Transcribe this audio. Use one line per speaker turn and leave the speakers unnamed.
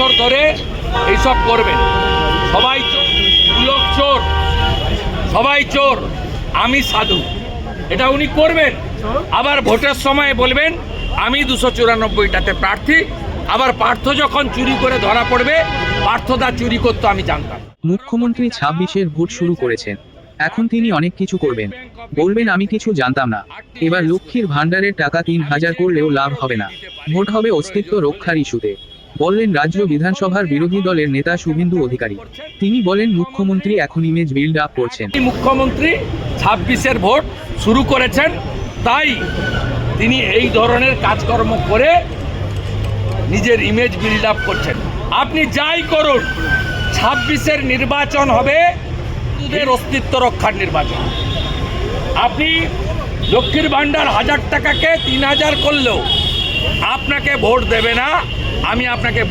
বছর ধরে এইসব করবেন। সবাই লোক চোর, সবাই চোর, আমি সাধু, এটা উনি করবেন। আবার ভোটের সময় বলবেন আমি 294টাতে প্রার্থী। আবার পার্থ যখন চুরি করে ধরা পড়বে, পার্থদা চুরি করতো আমি জানতাম।
মুখ্যমন্ত্রী 26-এর ভোট শুরু করেছেন। এখন তিনি অনেক কিছু করবেন, বলবেন আমি কিছু জানতাম না। এবার লক্ষ্মীর ভাণ্ডারের টাকা 3000 করলেও লাভ হবে না, ভোট হবে অস্তিত্ব রক্ষার ইস্যুতে, বললেন রাজ্য বিধানসভার বিরোধী দলের নেতা শুভেন্দু অধিকারী। তিনি বলেন মুখ্যমন্ত্রী এখন ইমেজ বিল্ড আপ করছেন।
মুখ্যমন্ত্রী 26-এর ভোট শুরু করেছেন, তাই তিনি এই ধরনের কাজকর্ম করে নিজের ইমেজ বিল্ড আপ করছেন। আপনি যাই করুন, 26-এর নির্বাচন হবে হিন্দুদের অস্তিত্ব রক্ষার নির্বাচন। আপনি লক্ষ্মীর ভাণ্ডার 1000 টাকাকে 3000 করলেও আপনাকে ভোট দেবে না, আমি আপনাকে